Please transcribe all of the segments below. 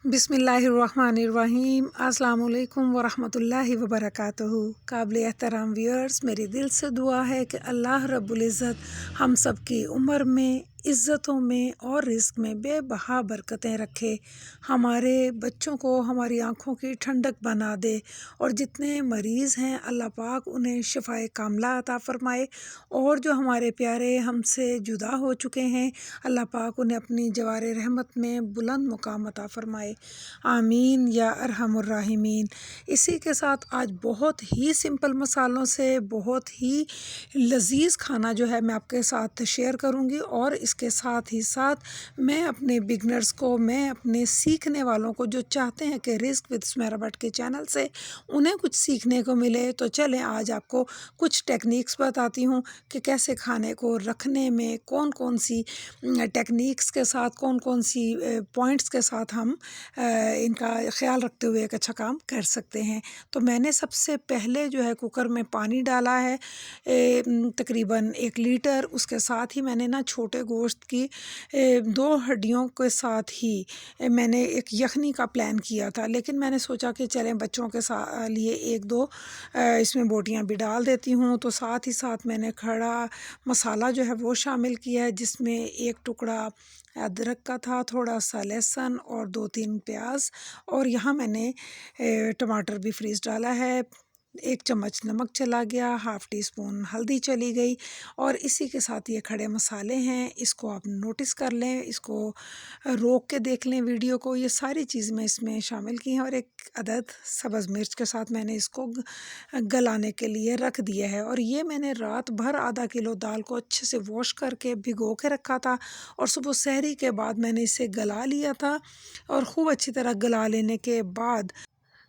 बिस्मिल्लाहिर्रहमानिर्रहीम। अस्सलाम वालेकुम वरहमतुल्लाहि वबरकातुहू। काबिल एहतराम व्यूअर्स, मेरी दिल से दुआ है कि अल्लाह रब्बुल इज़्ज़त हम सब की उम्र में, इज़्ज़तों में और रिज़्क में बेबहा बरकतें रखे, हमारे बच्चों को हमारी आँखों की ठंडक बना दे और जितने मरीज़ हैं अल्लाह पाक उन्हें शिफ़ाए कामिला अता फ़रमाए और जो हमारे प्यारे हमसे जुदा हो चुके हैं अल्लाह पाक उन्हें अपनी जवारे रहमत में बुलंद मुकाम अता फ़रमाए। आमीन या अरहमुर राहिमीन। इसी के साथ आज बहुत ही सिंपल मसालों से बहुत ही लज़ीज़ खाना जो है मैं आपके साथ शेयर करूंगी और इसके साथ ही साथ मैं अपने बिगनर्स को, मैं अपने सीखने वालों को जो चाहते हैं कि रिस्क विद सुमेरा भट्ट के चैनल से उन्हें कुछ सीखने को मिले, तो चलें आज आपको कुछ टेक्निक्स बताती हूँ कि कैसे खाने को रखने में कौन कौन सी टेक्निक्स के साथ, कौन कौन सी पॉइंट्स के साथ हम इनका ख्याल रखते हुए एक अच्छा काम कर सकते हैं। तो मैंने सबसे पहले जो है कुकर में पानी डाला है तकरीबन 1 लीटर। उसके साथ ही मैंने ना छोटे गोश्त की 2 हड्डियों के साथ ही मैंने एक यखनी का प्लान किया था, लेकिन मैंने सोचा कि चलें बच्चों के लिए 1-2 इसमें बोटियां भी डाल देती हूँ। तो साथ ही साथ मैंने खड़ा मसाला जो है वो शामिल किया है, जिसमें 1 टुकड़ा अदरक का था, थोड़ा सा लहसुन और 2-3 प्याज और यहाँ मैंने टमाटर भी फ्रीज़ डाला है। 1 चम्मच नमक चला गया, हाफ़ टी स्पून हल्दी चली गई और इसी के साथ ये खड़े मसाले हैं, इसको आप नोटिस कर लें, इसको रोक के देख लें वीडियो को। ये सारी चीज़ मैं इसमें शामिल की हैं और 1 अदद सब्ज़ मिर्च के साथ मैंने इसको गलाने के लिए रख दिया है। और ये मैंने रात भर आधा किलो दाल को अच्छे से वॉश करके भिगो के रखा था और सुबह सहरी के बाद मैंने इसे गला लिया था और ख़ूब अच्छी तरह गला लेने के बाद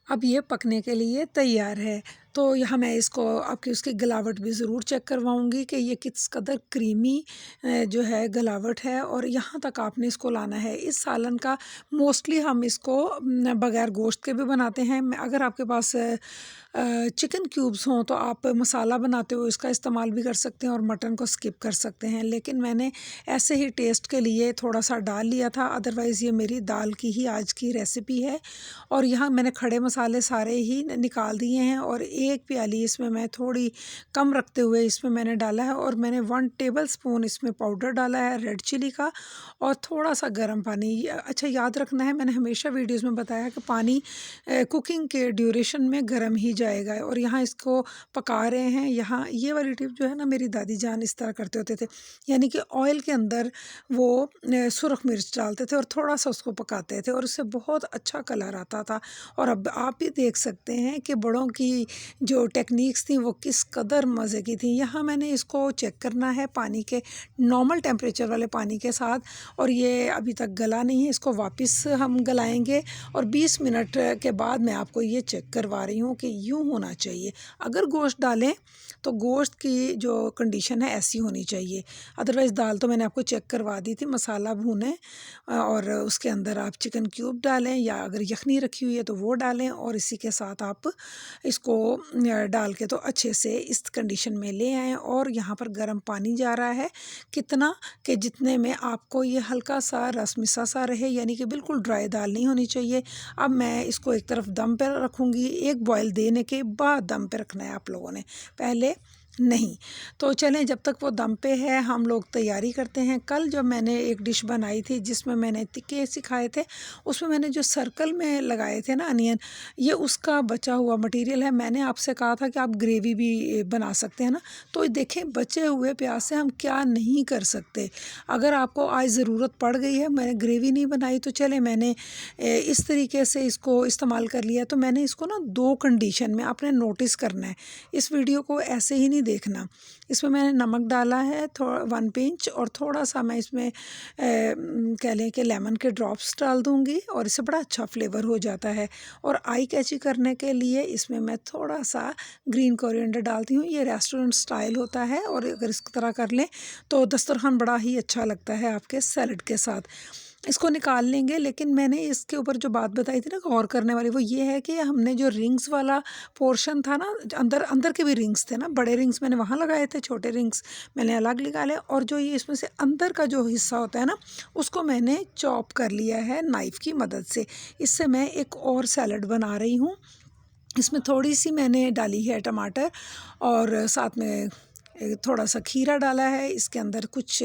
अब ये पकने के लिए तैयार है। तो यहाँ मैं इसको आपकी उसकी गलावट भी ज़रूर चेक करवाऊँगी कि ये किस कदर क्रीमी जो है गलावट है और यहाँ तक आपने इसको लाना है। इस सालन का मोस्टली हम इसको बग़ैर गोश्त के भी बनाते हैं। अगर आपके पास चिकन क्यूब्स हों तो आप मसाला बनाते हुए इसका इस्तेमाल भी कर सकते हैं और मटन को स्किप कर सकते हैं, लेकिन मैंने ऐसे ही टेस्ट के लिए थोड़ा सा डाल लिया था। अदरवाइज़ ये मेरी दाल की ही आज की रेसिपी है। और यहाँ मैंने खड़े मसाले सारे ही निकाल दिए हैं और 1 प्याली इसमें मैं थोड़ी कम रखते हुए इसमें मैंने डाला है और मैंने 1 टेबलस्पून इसमें पाउडर डाला है रेड चिली का और थोड़ा सा गर्म पानी। अच्छा याद रखना है, मैंने हमेशा वीडियोस में बताया कि पानी कुकिंग के ड्यूरेशन में गर्म ही जाएगा और यहाँ इसको पका रहे हैं। यहाँ ये वाली टिप जो है ना, मेरी दादी जान इस तरह करते होते थे, यानी कि ऑयल के अंदर वो सुरख मिर्च डालते थे और थोड़ा सा उसको पकाते थे और उससे बहुत अच्छा कलर आता था। और अब आप भी देख सकते हैं कि बड़ों की जो टेक्निक्स थी वो किस कदर मज़े की थी। यहाँ मैंने इसको चेक करना है पानी के नॉर्मल टेम्परेचर वाले पानी के साथ और ये अभी तक गला नहीं है, इसको वापस हम गलाएंगे और 20 मिनट के बाद मैं आपको ये चेक करवा रही हूँ कि यूँ होना चाहिए। अगर गोश्त डालें तो गोश्त की जो कंडीशन है ऐसी होनी चाहिए, अदरवाइज़ दाल तो मैंने आपको चेक करवा दी थी। मसाला भूनें और उसके अंदर आप चिकन क्यूब डालें या अगर यखनी रखी हुई है तो वो डालें और इसी के साथ आप इसको डाल के तो अच्छे से इस कंडीशन में ले आएँ। और यहाँ पर गर्म पानी जा रहा है, कितना कि जितने में आपको ये हल्का सा रस मिसा सा रहे, यानी कि बिल्कुल ड्राई दाल नहीं होनी चाहिए। अब मैं इसको एक तरफ दम पर रखूँगी, 1 बॉयल देने के बाद दम पे रखना है आप लोगों ने, पहले नहीं। तो चलें जब तक वो दम पे है हम लोग तैयारी करते हैं। कल जब मैंने एक डिश बनाई थी जिसमें मैंने तिक्के सिखाए थे, उसमें मैंने जो सर्कल में लगाए थे ना अनियन, ये उसका बचा हुआ मटेरियल है। मैंने आपसे कहा था कि आप ग्रेवी भी बना सकते हैं ना, तो देखें बचे हुए प्याज से हम क्या नहीं कर सकते। अगर आपको आज ज़रूरत पड़ गई है, मैंने ग्रेवी नहीं बनाई तो चले मैंने इस तरीके से इसको इस्तेमाल कर लिया। तो मैंने इसको ना 2 कंडीशन में आपने नोटिस करना है, इस वीडियो को ऐसे ही नहीं देखना। इसमें मैंने नमक डाला है 1 पिंच और थोड़ा सा मैं इसमें कह लें कि लेमन के ड्रॉप्स डाल दूंगी और इससे बड़ा अच्छा फ्लेवर हो जाता है। और आई कैची करने के लिए इसमें मैं थोड़ा सा ग्रीन कोरिएंडर डालती हूँ, ये रेस्टोरेंट स्टाइल होता है और अगर इस तरह कर लें तो दस्तरखान बड़ा ही अच्छा लगता है आपके सैलड के साथ। इसको निकाल लेंगे। लेकिन मैंने इसके ऊपर जो बात बताई थी ना गौर करने वाली, वो ये है कि हमने जो रिंग्स वाला पोर्शन था ना, अंदर अंदर के भी रिंग्स थे ना, बड़े रिंग्स मैंने वहाँ लगाए थे, छोटे रिंग्स मैंने अलग निकाले, और जो ये इसमें से अंदर का जो हिस्सा होता है ना, उसको मैंने चॉप कर लिया है नाइफ़ की मदद से। इससे मैं एक और सैलड बना रही हूँ। इसमें थोड़ी सी मैंने डाली है टमाटर, और साथ में थोड़ा सा खीरा डाला है। इसके अंदर कुछ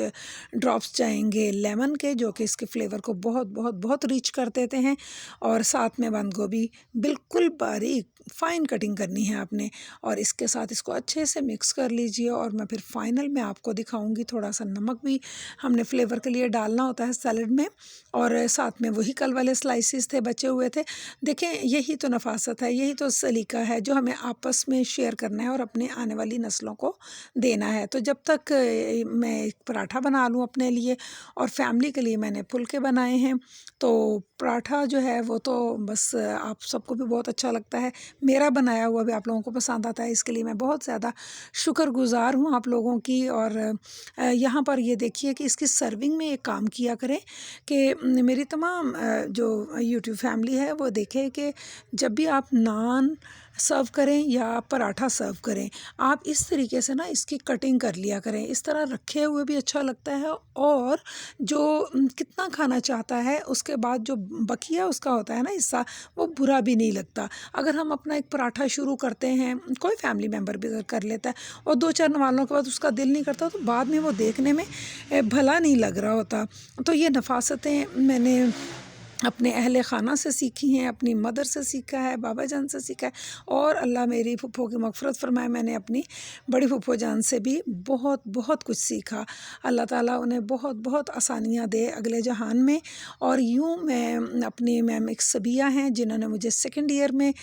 ड्रॉप्स जाएंगे लेमन के, जो कि इसके फ्लेवर को बहुत बहुत बहुत रिच कर देते हैं। और साथ में बंद गोभी बिल्कुल बारीक फ़ाइन कटिंग करनी है आपने, और इसके साथ इसको अच्छे से मिक्स कर लीजिए। और मैं फिर फाइनल में आपको दिखाऊंगी, थोड़ा सा नमक भी हमने फ्लेवर के लिए डालना होता है सैलड में। और साथ में वही कल वाले स्लाइसिस थे, बचे हुए थे। देखें, यही तो नफासत है, यही तो सलीका है जो हमें आपस में शेयर करना है और अपने आने वाली नस्लों को देना है। तो जब तक मैं एक पराठा बना लूँ अपने लिए, और फैमिली के लिए मैंने फुलके बनाए हैं, तो पराठा जो है वो तो बस आप सबको भी बहुत अच्छा लगता है। मेरा बनाया हुआ भी आप लोगों को पसंद आता है, इसके लिए मैं बहुत ज़्यादा शुक्रगुज़ार हूँ आप लोगों की। और यहाँ पर ये देखिए कि इसकी सर्विंग में एक काम किया करें कि मेरी तमाम जो यूट्यूब फैमिली है वो देखे कि जब भी आप नान सर्व करें या पराठा सर्व करें, आप इस तरीके से ना इसकी कटिंग कर लिया करें। इस तरह रखे हुए भी अच्छा लगता है, और जो कितना खाना चाहता है उसके बाद जो बकिया उसका होता है ना हिस्सा, वो बुरा भी नहीं लगता। अगर हम अपना एक पराठा शुरू करते हैं, कोई फैमिली मेम्बर भी अगर कर लेता है, और 2-4 नवालों के बाद उसका दिल नहीं करता, तो बाद में वो देखने में भला नहीं लग रहा होता। तो ये नफासतें मैंने अपने अहले ख़ाना से सीखी हैं, अपनी मदर से सीखा है, बाबा जान से सीखा है, और अल्लाह मेरी फूफो की मग़फ़िरत फ़रमाए, मैंने अपनी बड़ी फूफो जान से भी बहुत बहुत कुछ सीखा। अल्लाह ताला उन्हें बहुत बहुत आसानियाँ दे अगले जहान में। और यूँ मैं अपनी मैम एक सबिया हैं जिन्होंने मुझे सेकंड ईयर में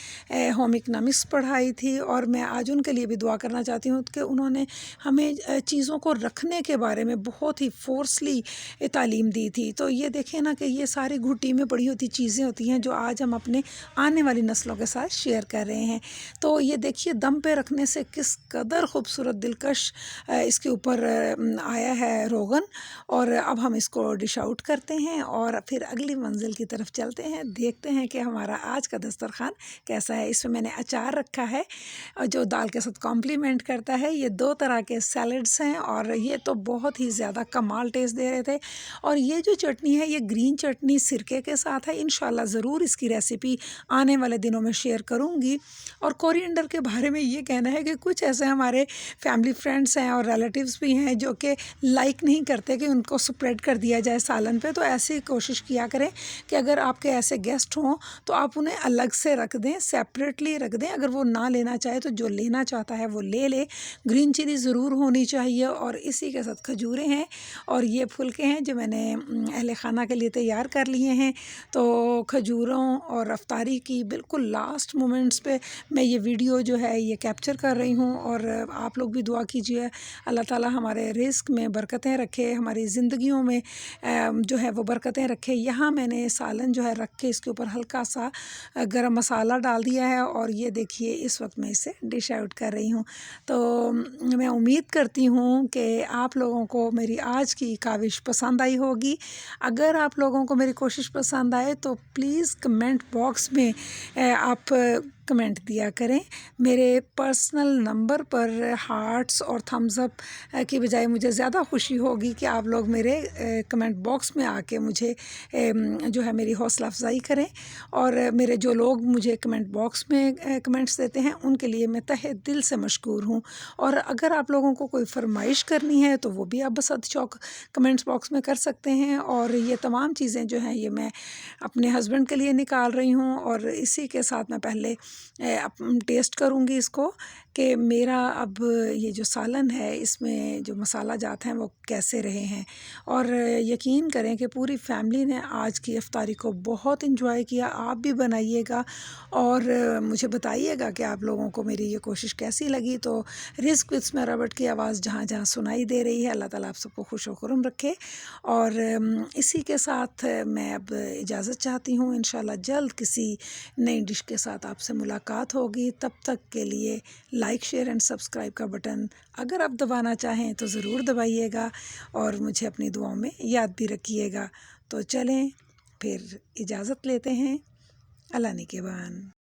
होम इकनॉमिक्स पढ़ाई थी, और मैं आज उनके लिए भी दुआ करना चाहती हूँ कि उन्होंने हमें चीज़ों को रखने के बारे में बहुत ही फ़ोर्सली तालीम दी थी। तो ये देखें ना कि ये सारी घुट्टी में पड़ी होती चीज़ें होती हैं जो आज हम अपने आने वाली नस्लों के साथ शेयर कर रहे हैं। तो ये देखिए दम पे रखने से किस कदर खूबसूरत दिलकश इसके ऊपर आया है रोगन। और अब हम इसको डिश आउट करते हैं और फिर अगली मंजिल की तरफ चलते हैं, देखते हैं कि हमारा आज का दस्तरखान कैसा है। इसमें मैंने अचार रखा है जो दाल के साथ कॉम्प्लीमेंट करता है। ये 2 तरह के सैलड्स हैं, और ये तो बहुत ही ज़्यादा कमाल टेस्ट दे रहे थे। और ये जो चटनी है, ये ग्रीन चटनी सिरके के साथ है। इंशाल्लाह ज़रूर इसकी रेसिपी आने वाले दिनों में शेयर करूँगी। और कोरिएंडर के बारे में ये कहना है कि कुछ ऐसे हमारे फैमिली फ्रेंड्स हैं और रिलेटिव्स भी हैं जो कि लाइक नहीं करते कि उनको स्प्रेड कर दिया जाए सालन पे। तो ऐसी कोशिश किया करें कि अगर आपके ऐसे गेस्ट हों तो आप उन्हें अलग से रख दें, सेपरेटली रख दें। अगर वो ना लेना चाहे तो जो लेना चाहता है वो ले ले। ग्रीन चिली ज़रूर होनी चाहिए, और इसी के साथ खजूरें हैं, और ये फुलके हैं जो मैंने अहले ख़ाना के लिए तैयार कर लिए हैं। तो खजूरों और अफ्तारी की बिल्कुल लास्ट मोमेंट्स पे मैं ये वीडियो जो है ये कैप्चर कर रही हूँ। और आप लोग भी दुआ कीजिए अल्लाह ताला हमारे रिज़्क़ में बरकतें रखे, हमारी ज़िंदगियों में जो है वो बरकतें रखे। यहाँ मैंने सालन जो है रख के इसके ऊपर हल्का सा गरम मसाला डाल दिया है, और ये देखिए इस वक्त मैं इसे डिश आउट कर रही हूँ। तो मैं उम्मीद करती हूँ कि आप लोगों को मेरी आज की काविश पसंद आई होगी। अगर आप लोगों को मेरी कोशिश पसंद आए तो प्लीज़ कमेंट बॉक्स में आप कमेंट दिया करें। मेरे पर्सनल नंबर पर हार्ट्स और थम्स अप की बजाय मुझे ज़्यादा खुशी होगी कि आप लोग मेरे कमेंट बॉक्स में आके मुझे जो है मेरी हौसला अफजाई करें। और मेरे जो लोग मुझे कमेंट बॉक्स में कमेंट्स देते हैं उनके लिए मैं तहे दिल से मशकूर हूँ। और अगर आप लोगों को कोई फरमाइश करनी है तो वो भी आप बसदशौक़ कमेंट्स बॉक्स में कर सकते हैं। और ये तमाम चीज़ें जो हैं ये मैं अपने हस्बैंड के लिए निकाल रही हूँ, और इसी के साथ मैं पहले टेस्ट करूँगी इसको कि मेरा अब ये जो सालन है इसमें जो मसाला जात हैं वो कैसे रहे हैं। और यकीन करें कि पूरी फैमिली ने आज की इफ्तारी को बहुत इंजॉय किया। आप भी बनाइएगा और मुझे बताइएगा कि आप लोगों को मेरी ये कोशिश कैसी लगी। तो रिज़्क़ विद स्मा रॉबर्ट की आवाज़ जहाँ जहाँ सुनाई दे रही है, अल्लाह ताला आप सबको खुश व खुर्रम रखे। और इसी के साथ मैं अब इजाज़त चाहती हूँ। इंशाल्लाह जल्द किसी नई डिश के साथ आपसे मुलाकात होगी। तब तक के लिए लाइक शेयर एंड सब्सक्राइब का बटन अगर आप दबाना चाहें तो ज़रूर दबाइएगा, और मुझे अपनी दुआओं में याद भी रखिएगा। तो चलें फिर इजाज़त लेते हैं। अल्लाह निगहबान।